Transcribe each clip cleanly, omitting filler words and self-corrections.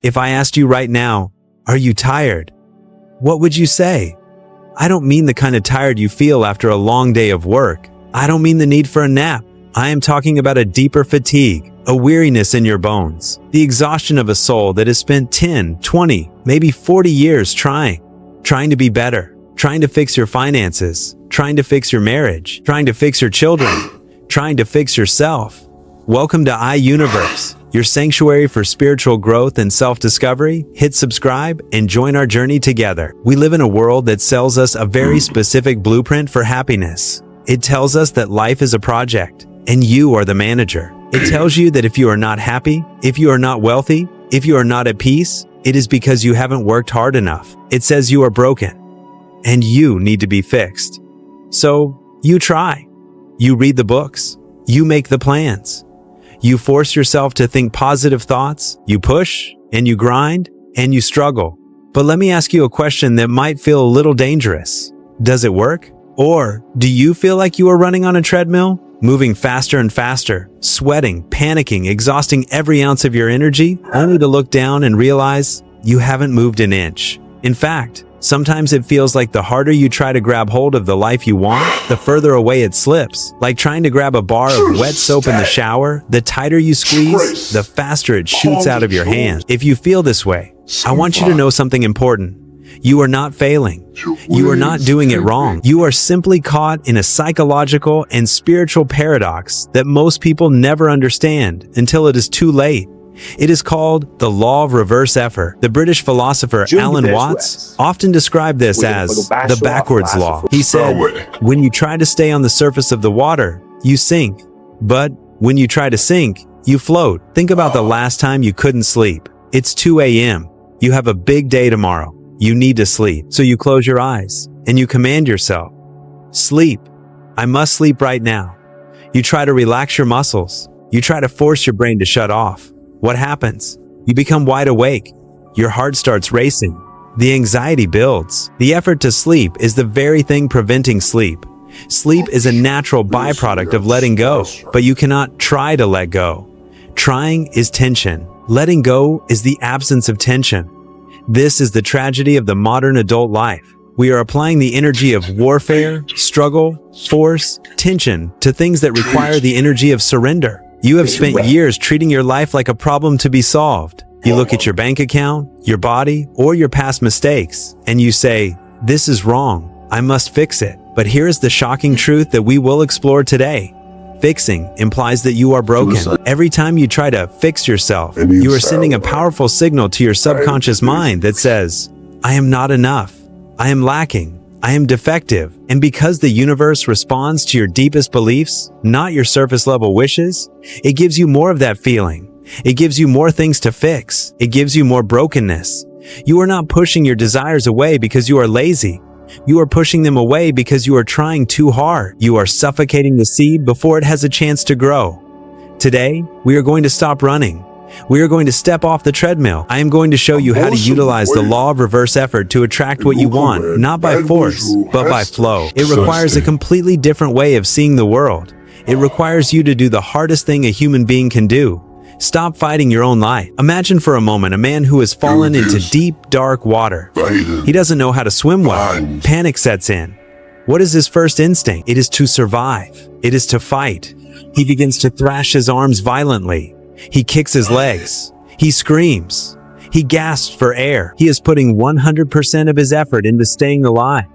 If I asked you right now, are you tired? What would you say? I don't mean the kind of tired you feel after a long day of work. I don't mean the need for a nap. I am talking about a deeper fatigue, a weariness in your bones, the exhaustion of a soul that has spent 10, 20, maybe 40 years trying to be better, trying to fix your finances, trying to fix your marriage, trying to fix your children, trying to fix yourself. Welcome to iUniverse, your sanctuary for spiritual growth and self-discovery. Hit subscribe and join our journey together. We live in a world that sells us a very specific blueprint for happiness. It tells us that life is a project, and you are the manager. It tells you that if you are not happy, if you are not wealthy, if you are not at peace, it is because you haven't worked hard enough. It says you are broken, and you need to be fixed. So, you try. You read the books. You make the plans. You force yourself to think positive thoughts. You push, and you grind, and you struggle. But let me ask you a question that might feel a little dangerous. Does it work? Or do you feel like you are running on a treadmill? Moving faster and faster, sweating, panicking, exhausting every ounce of your energy, only to look down and realize you haven't moved an inch. In fact, sometimes it feels like the harder you try to grab hold of the life you want, the further away it slips. Like trying to grab a bar of wet soap in the shower, the tighter you squeeze, the faster it shoots out of your hand. If you feel this way, I want you to know something important. You are not failing. You are not doing it wrong. You are simply caught in a psychological and spiritual paradox that most people never understand until it is too late. It is called the law of reverse effort. The British philosopher Alan Watts often described this as the backwards law. He said, when you try to stay on the surface of the water, you sink. But when you try to sink, you float. Think about the last time you couldn't sleep. It's 2 a.m. You have a big day tomorrow. You need to sleep. So you close your eyes and you command yourself, sleep. I must sleep right now. You try to relax your muscles. You try to force your brain to shut off. What happens? You become wide awake. Your heart starts racing. The anxiety builds. The effort to sleep is the very thing preventing sleep. Sleep is a natural byproduct of letting go, but you cannot try to let go. Trying is tension. Letting go is the absence of tension. This is the tragedy of the modern adult life. We are applying the energy of warfare, struggle, force, tension to things that require the energy of surrender. You have spent years treating your life like a problem to be solved. You look at your bank account, your body, or your past mistakes, and you say, "This is wrong. I must fix it." But here is the shocking truth that we will explore today. Fixing implies that you are broken. Every time you try to fix yourself, you are sending a powerful signal to your subconscious mind that says, I am not enough. I am lacking. I am defective. And because the universe responds to your deepest beliefs, not your surface level wishes, it gives you more of that feeling. It gives you more things to fix. It gives you more brokenness. You are not pushing your desires away because you are lazy. You are pushing them away because you are trying too hard. You are suffocating the seed before it has a chance to grow. Today, we are going to stop running. We are going to step off the treadmill. I am going to show you how to utilize the law of reverse effort to attract what you want, not by force, but by flow. It requires a completely different way of seeing the world. It requires you to do the hardest thing a human being can do. Stop fighting your own life. Imagine for a moment a man who has fallen into deep, dark water. He doesn't know how to swim well. Panic sets in. What is his first instinct? It is to survive. It is to fight. He begins to thrash his arms violently. He kicks his legs. He screams. He gasps for air. He is putting 100% of his effort into staying alive.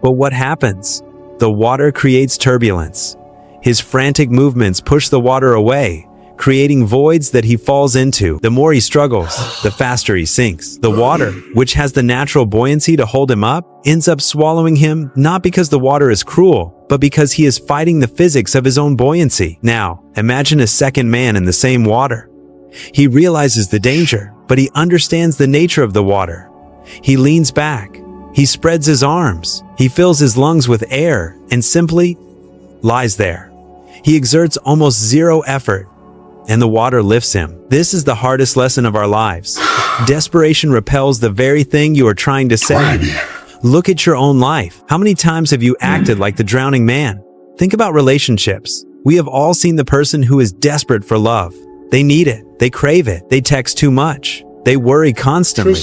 But what happens? The water creates turbulence. His frantic movements push the water away, creating voids that he falls into. The more he struggles, the faster he sinks. The water, which has the natural buoyancy to hold him up, ends up swallowing him, not because the water is cruel, but because he is fighting the physics of his own buoyancy. Now, imagine a second man in the same water. He realizes the danger, but he understands the nature of the water. He leans back. He spreads his arms. He fills his lungs with air and simply lies there. He exerts almost zero effort, and the water lifts him. This is the hardest lesson of our lives. Desperation repels the very thing you are trying to say. Look at your own life. How many times have you acted like the drowning man? Think about relationships. We have all seen the person who is desperate for love. They need it. They crave it. They text too much. They worry constantly.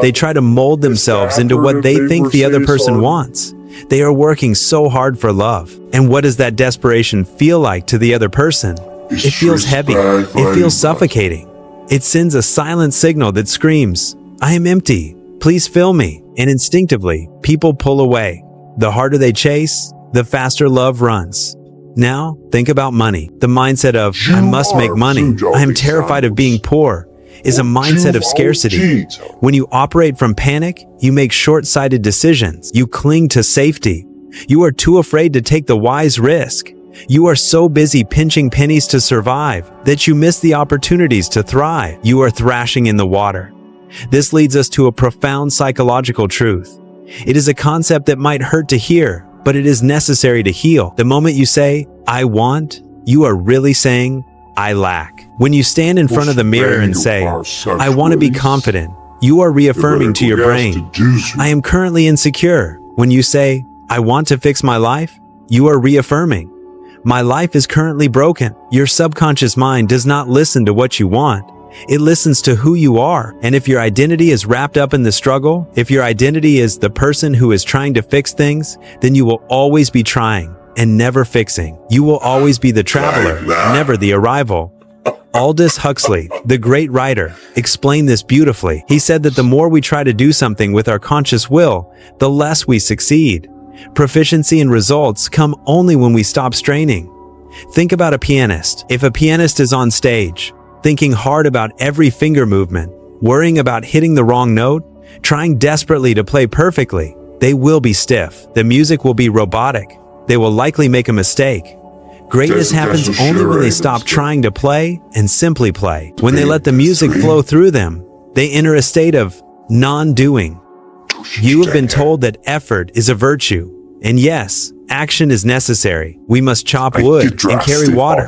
They try to mold themselves into what they think the other person wants. They are working so hard for love. And what does that desperation feel like to the other person? It feels heavy. It feels suffocating. It sends a silent signal that screams, "I am empty. Please fill me." And instinctively, people pull away. The harder they chase, the faster love runs. Now, think about money. The mindset of, "I must make money. I am terrified of being poor," is a mindset of scarcity. When you operate from panic, you make short-sighted decisions. You cling to safety. You are too afraid to take the wise risk. You are so busy pinching pennies to survive that you miss the opportunities to thrive. You are thrashing in the water. This leads us to a profound psychological truth. It is a concept that might hurt to hear, but it is necessary to heal. The moment you say, "I want," you are really saying, "I lack." When you stand in front of the mirror and say, "I want to be confident," you are reaffirming to your brain, "I am currently insecure." When you say, "I want to fix my life," you are reaffirming, "My life is currently broken." Your subconscious mind does not listen to what you want. It listens to who you are. And if your identity is wrapped up in the struggle, if your identity is the person who is trying to fix things, then you will always be trying and never fixing. You will always be the traveler, never the arrival. Aldous Huxley, the great writer, explained this beautifully. He said that the more we try to do something with our conscious will, the less we succeed. Proficiency and results come only when we stop straining. Think about a pianist. If a pianist is on stage, thinking hard about every finger movement, worrying about hitting the wrong note, trying desperately to play perfectly, they will be stiff. The music will be robotic. They will likely make a mistake. Greatness happens only when they stop trying to play and simply play. When they let the music flow through them, they enter a state of non-doing. You have been told that effort is a virtue. And yes, action is necessary. We must chop wood and carry water.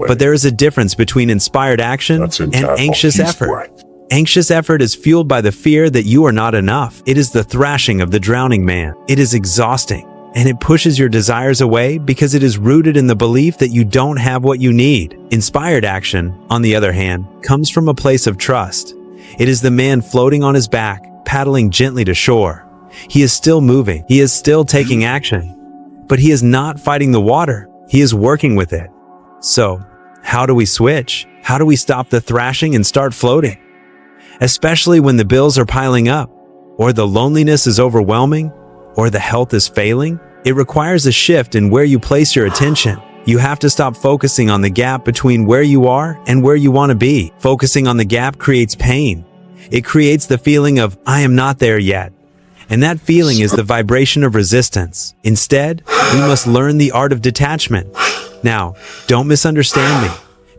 But there is a difference between inspired action and anxious effort. Anxious effort is fueled by the fear that you are not enough. It is the thrashing of the drowning man. It is exhausting, and it pushes your desires away because it is rooted in the belief that you don't have what you need. Inspired action, on the other hand, comes from a place of trust. It is the man floating on his back, paddling gently to shore. He is still moving. He is still taking action. But he is not fighting the water. He is working with it. So, how do we switch? How do we stop the thrashing and start floating? Especially when the bills are piling up, or the loneliness is overwhelming, or the health is failing, it requires a shift in where you place your attention. You have to stop focusing on the gap between where you are and where you want to be. Focusing on the gap creates pain. It creates the feeling of, "I am not there yet." And that feeling is the vibration of resistance. Instead, we must learn the art of detachment. Now, don't misunderstand me.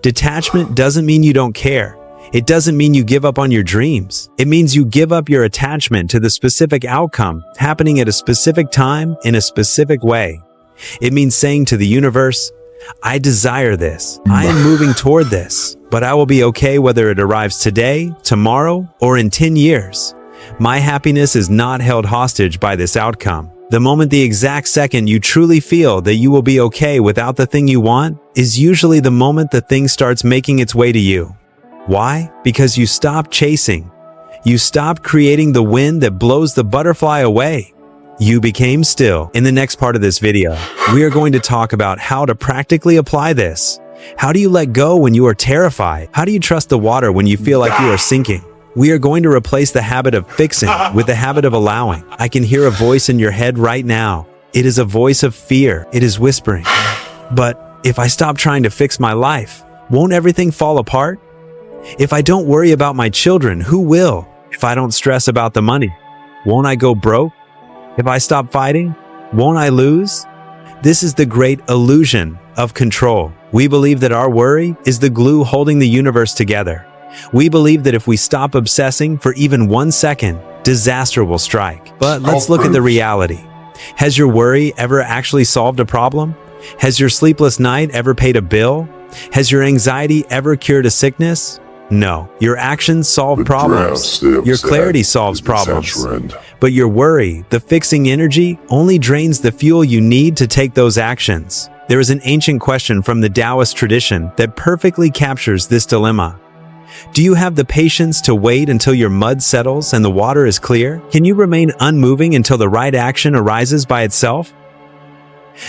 Detachment doesn't mean you don't care. It doesn't mean you give up on your dreams. It means you give up your attachment to the specific outcome happening at a specific time in a specific way. It means saying to the universe, "I desire this. I am moving toward this, but I will be okay whether it arrives today, tomorrow, or in 10 years. My happiness is not held hostage by this outcome." The moment, the exact second you truly feel that you will be okay without the thing you want, is usually the moment the thing starts making its way to you. Why? Because you stop chasing. You stop creating the wind that blows the butterfly away. You became still. In the next part of this video, we are going to talk about how to practically apply this. How do you let go when you are terrified? How do you trust the water when you feel like you are sinking? We are going to replace the habit of fixing with the habit of allowing. I can hear a voice in your head right now. It is a voice of fear. It is whispering, "But if I stop trying to fix my life, won't everything fall apart? If I don't worry about my children, who will? If I don't stress about the money, won't I go broke? If I stop fighting, won't I lose?" This is the great illusion of control. We believe that our worry is the glue holding the universe together. We believe that if we stop obsessing for even 1 second, disaster will strike. But let's look at the reality. Has your worry ever actually solved a problem? Has your sleepless night ever paid a bill? Has your anxiety ever cured a sickness? No. Your actions solve problems. Your clarity solves problems. But your worry, the fixing energy, only drains the fuel you need to take those actions. There is an ancient question from the Taoist tradition that perfectly captures this dilemma. Do you have the patience to wait until your mud settles and the water is clear? Can you remain unmoving until the right action arises by itself?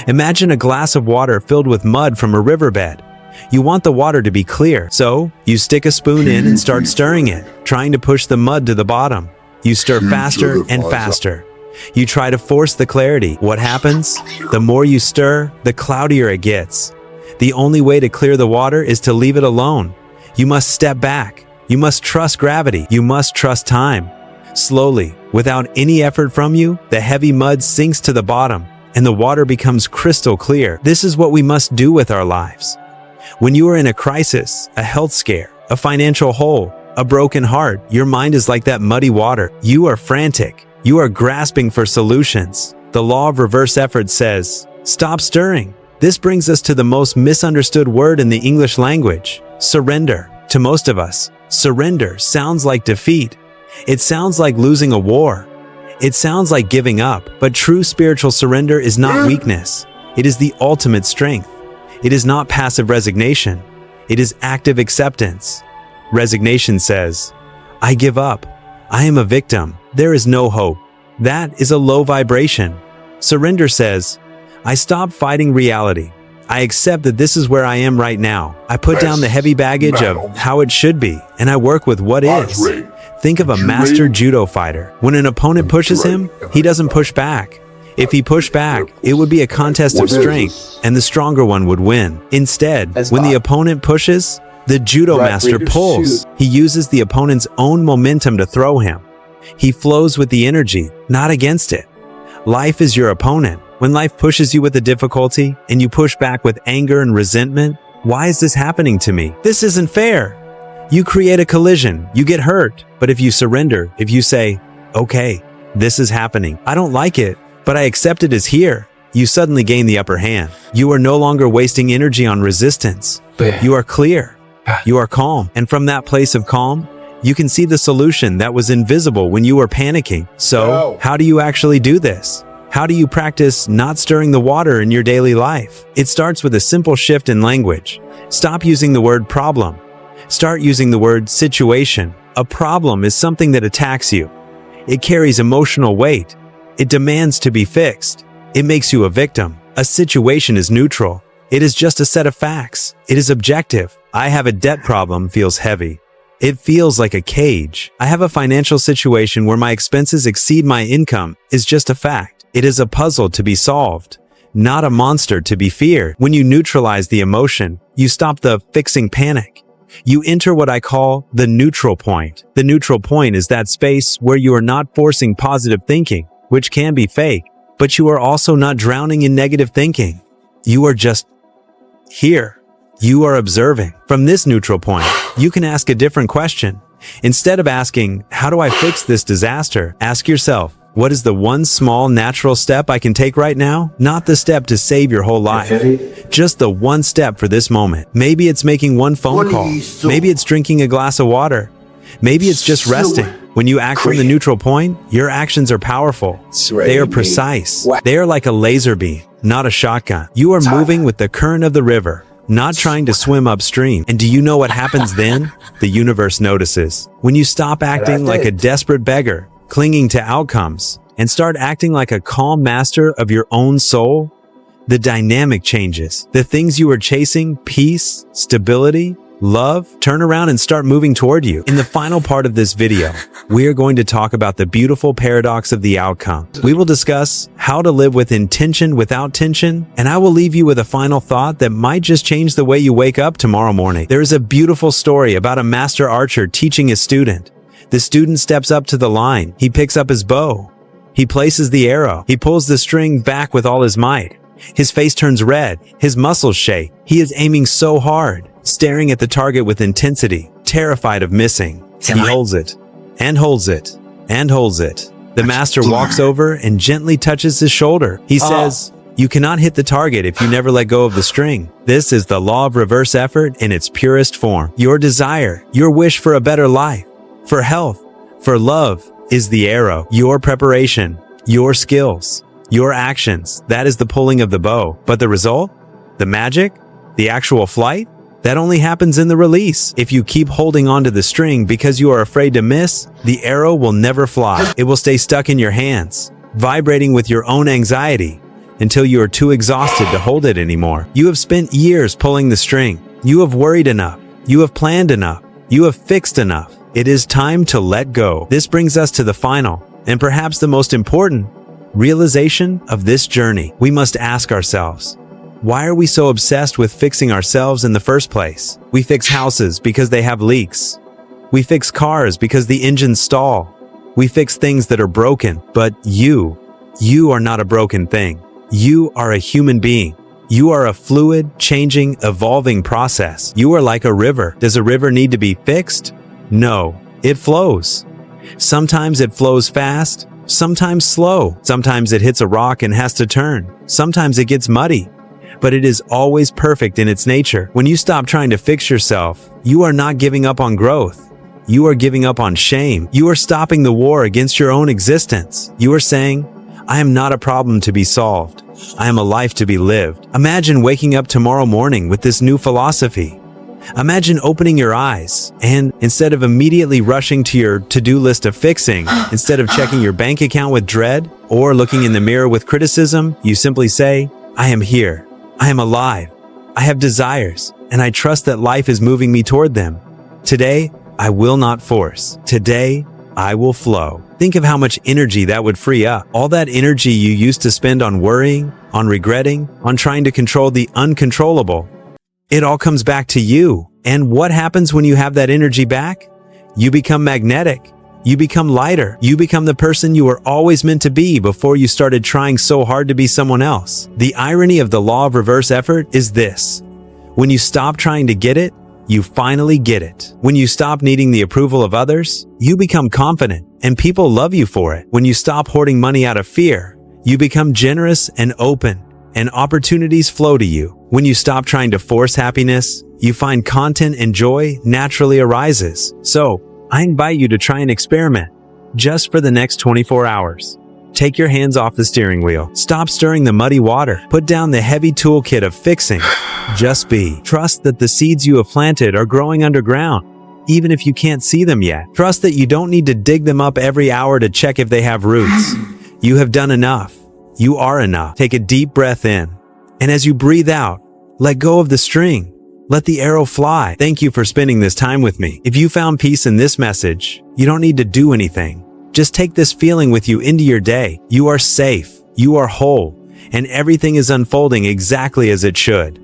Imagine a glass of water filled with mud from a riverbed. You want the water to be clear, so you stick a spoon in and start stirring it, trying to push the mud to the bottom. You stir faster and faster. You try to force the clarity. What happens? The more you stir, the cloudier it gets. The only way to clear the water is to leave it alone. You must step back. You must trust gravity. You must trust time. Slowly, without any effort from you, the heavy mud sinks to the bottom, and the water becomes crystal clear. This is what we must do with our lives. When you are in a crisis, a health scare, a financial hole, a broken heart, your mind is like that muddy water. You are frantic. You are grasping for solutions. The law of reverse effort says, stop stirring. This brings us to the most misunderstood word in the English language, surrender. To most of us, surrender sounds like defeat. It sounds like losing a war. It sounds like giving up, but true spiritual surrender is not weakness. It is the ultimate strength. It is not passive resignation. It is active acceptance. Resignation says, I give up. I am a victim. There is no hope. That is a low vibration. Surrender says, I stop fighting reality. I accept that this is where I am right now. I put down the heavy baggage of how it should be, and I work with what is. Think of a master judo fighter. When an opponent pushes him, he doesn't push back. If he pushed back, it would be a contest of strength, and the stronger one would win. Instead, when the opponent pushes, the judo master pulls. He uses the opponent's own momentum to throw him. He flows with the energy, not against it. Life is your opponent. When life pushes you with a difficulty, and you push back with anger and resentment, why is this happening to me? This isn't fair. You create a collision, you get hurt. But if you surrender, if you say, okay, this is happening, I don't like it, but I accept it as here, you suddenly gain the upper hand. You are no longer wasting energy on resistance. You are clear. You are calm. And from that place of calm, you can see the solution that was invisible when you were panicking. So, how do you actually do this? How do you practice not stirring the water in your daily life? It starts with a simple shift in language. Stop using the word problem. Start using the word situation. A problem is something that attacks you. It carries emotional weight. It demands to be fixed. It makes you a victim. A situation is neutral. It is just a set of facts. It is objective. I have a debt problem feels heavy. It feels like a cage. I have a financial situation where my expenses exceed my income is just a fact. It is a puzzle to be solved, not a monster to be feared. When you neutralize the emotion, you stop the fixing panic. You enter what I call the neutral point. The neutral point is that space where you are not forcing positive thinking, which can be fake, but you are also not drowning in negative thinking. You are just here. You are observing. From this neutral point, you can ask a different question. Instead of asking, how do I fix this disaster? Ask yourself, what is the one small natural step I can take right now? Not the step to save your whole life. Just the one step for this moment. Maybe it's making one phone call. Maybe it's drinking a glass of water. Maybe it's just resting. When you act from the neutral point, your actions are powerful. They are precise. They are like a laser beam, not a shotgun. You are moving with the current of the river, not trying to swim upstream. And do you know what happens then? The universe notices. When you stop acting like a desperate beggar, clinging to outcomes, and start acting like a calm master of your own soul, the dynamic changes. The things you are chasing, peace, stability, love, turn around and start moving toward you. In the final part of this video, we are going to talk about the beautiful paradox of the outcome. We will discuss how to live with intention without tension, and I will leave you with a final thought that might just change the way you wake up tomorrow morning. There is a beautiful story about a master archer teaching his student. The student steps up to the line. He picks up his bow. He places the arrow. He pulls the string back with all his might. His face turns red. His muscles shake. He is aiming so hard, staring at the target with intensity, terrified of missing. He holds it, and holds it, and holds it. The master walks over and gently touches his shoulder. He says, you cannot hit the target if you never let go of the string. This is the law of reverse effort in its purest form. Your desire, your wish for a better life, for health, for love, is the arrow. Your preparation, your skills, your actions, that is the pulling of the bow. But the result? The magic? The actual flight? That only happens in the release. If you keep holding onto the string because you are afraid to miss, the arrow will never fly. It will stay stuck in your hands, vibrating with your own anxiety until you are too exhausted to hold it anymore. You have spent years pulling the string. You have worried enough. You have planned enough. You have fixed enough. It is time to let go. This brings us to the final, and perhaps the most important, realization of this journey. We must ask ourselves, why are we so obsessed with fixing ourselves in the first place? We fix houses because they have leaks. We fix cars because the engines stall. We fix things that are broken, but you are not a broken thing. You are a human being. You are a fluid, changing, evolving process. You are like a river. Does a river need to be fixed? No, it flows. Sometimes it flows fast, sometimes slow. Sometimes it hits a rock and has to turn. Sometimes it gets muddy. But it is always perfect in its nature. When you stop trying to fix yourself, you are not giving up on growth. You are giving up on shame. You are stopping the war against your own existence. You are saying, I am not a problem to be solved. I am a life to be lived. Imagine waking up tomorrow morning with this new philosophy. Imagine opening your eyes and, instead of immediately rushing to your to-do list of fixing, instead of checking your bank account with dread or looking in the mirror with criticism, you simply say, I am here. I am alive. I have desires, and I trust that life is moving me toward them. Today, I will not force. Today, I will flow. Think of how much energy that would free up. All that energy you used to spend on worrying, on regretting, on trying to control the uncontrollable. It all comes back to you. And what happens when you have that energy back? You become magnetic. You become lighter. You become the person you were always meant to be before you started trying so hard to be someone else. The irony of the law of reverse effort is this. When you stop trying to get it, you finally get it. When you stop needing the approval of others, you become confident and people love you for it. When you stop hoarding money out of fear, you become generous and open, and opportunities flow to you. When you stop trying to force happiness, you find content and joy naturally arises. So, I invite you to try an experiment just for the next 24 hours. Take your hands off the steering wheel. Stop stirring the muddy water. Put down the heavy toolkit of fixing. Just be. Trust that the seeds you have planted are growing underground, even if you can't see them yet. Trust that you don't need to dig them up every hour to check if they have roots. You have done enough. You are enough. Take a deep breath in. And as you breathe out, let go of the string. Let the arrow fly. Thank you for spending this time with me. If you found peace in this message, you don't need to do anything. Just take this feeling with you into your day. You are safe, you are whole, and everything is unfolding exactly as it should.